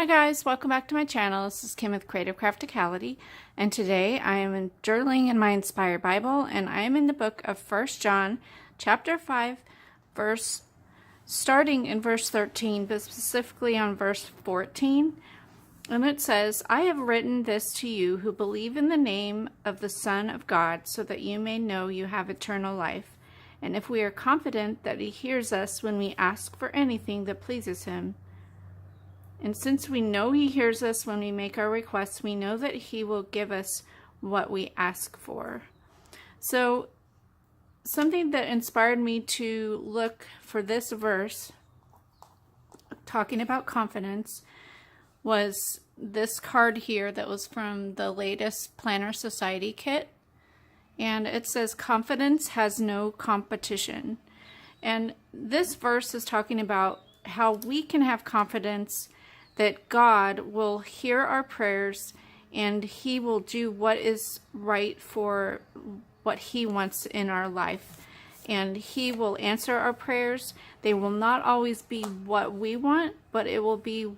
Hi guys, welcome back to my channel. This is Kim with Creative Crafticality, and today I am journaling in my Inspired Bible, and I am in the book of 1 John chapter 5, starting in verse 13, but specifically on verse 14. And it says, I have written this to you who believe in the name of the Son of God, so that you may know you have eternal life. And if we are confident that he hears us when we ask for anything that pleases him. And since we know he hears us when we make our requests, we know that he will give us what we ask for. So something that inspired me to look for this verse, talking about confidence, was this card here that was from the latest Planner Society kit. And it says, confidence has no competition. And this verse is talking about how we can have confidence that God will hear our prayers and he will do what is right for what he wants in our life. And he will answer our prayers. They will not always be what we want, but it will be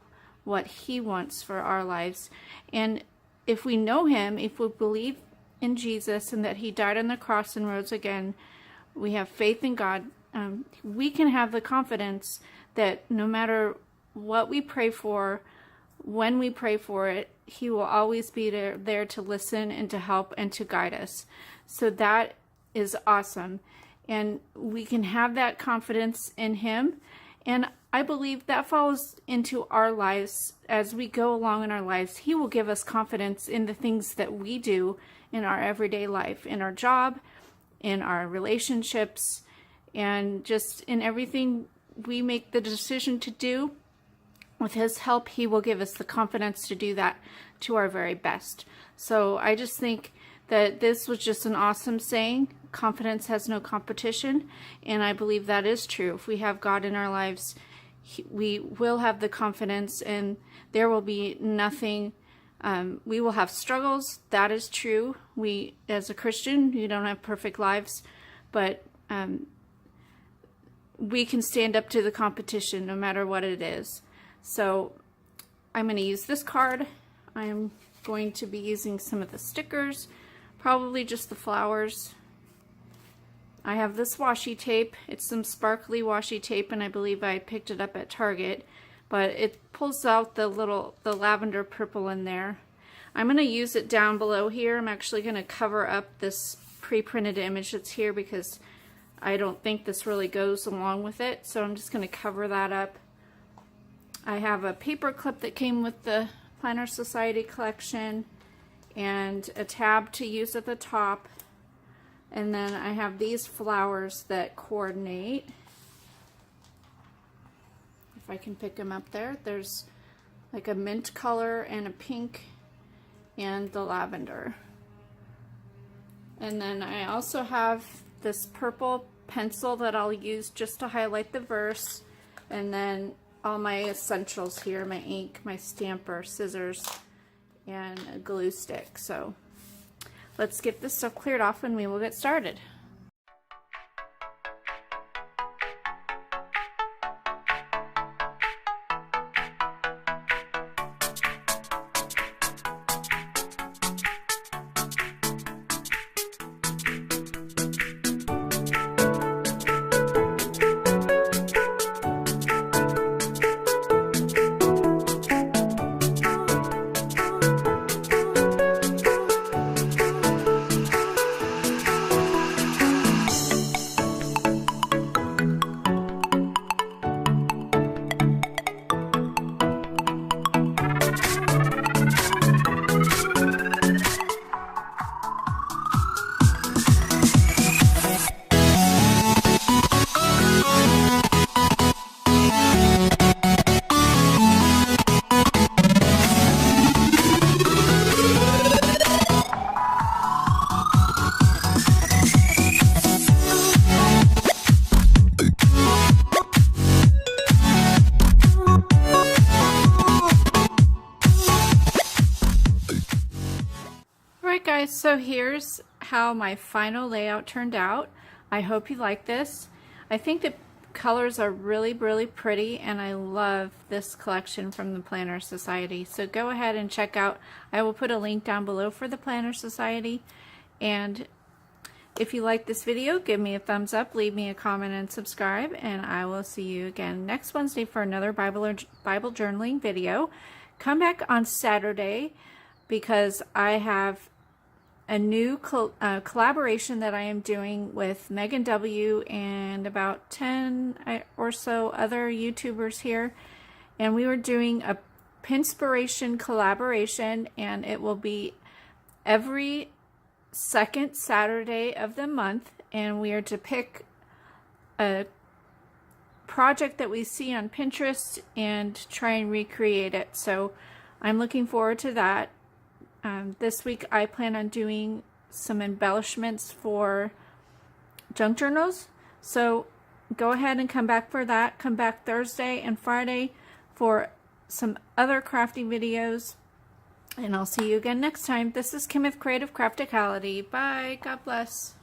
what he wants for our lives. And if we know him, if we believe in Jesus and that he died on the cross and rose again, we have faith in God, we can have the confidence that no matter what we pray for, when we pray for it, he will always be there to listen and to help and to guide us. So that is awesome. And we can have that confidence in him. And I believe that falls into our lives as we go along in our lives. He will give us confidence in the things that we do in our everyday life, in our job, in our relationships, and just in everything we make the decision to do. With his help, he will give us the confidence to do that to our very best. So I just think that this was just an awesome saying. Confidence has no competition. And I believe that is true. If we have God in our lives, we will have the confidence and there will be nothing. We will have struggles. That is true. We, as a Christian, we don't have perfect lives, but we can stand up to the competition no matter what it is. So I'm going to use this card. I'm going to be using some of the stickers, probably just the flowers. I have this washi tape. It's some sparkly washi tape, and I believe I picked it up at Target, but it pulls out the lavender purple in there. I'm going to use it down below here. I'm actually going to cover up this pre-printed image that's here because I don't think this really goes along with it, so I'm just going to cover that up. I have a paper clip that came with the Planner Society collection and a tab to use at the top. And then I have these flowers that coordinate. If I can pick them up there. There's like a mint color and a pink and the lavender. And then I also have this purple pencil that I'll use just to highlight the verse. And then all my essentials here, my ink, my stamper, scissors, and a glue stick. So let's get this stuff cleared off and we will get started. Guys, so here's how my final layout turned out. I hope you like this. I think that colors are really, really pretty, and I love this collection from the Planner Society. So go ahead and check out. I will put a link down below for the Planner Society. And if you like this video, give me a thumbs up, leave me a comment, and subscribe. And I will see you again next Wednesday for another Bible journaling video. Come back on Saturday because I have a new collaboration that I am doing with Megan W. and about 10 or so other YouTubers here. And we were doing a Pinspiration collaboration, and it will be every second Saturday of the month. And we are to pick a project that we see on Pinterest and try and recreate it. So I'm looking forward to that. This week I plan on doing some embellishments for junk journals. So go ahead and come back for that. Come back Thursday and Friday for some other crafty videos. And I'll see you again next time. This is Kim with Creative Crafticality. Bye. God bless.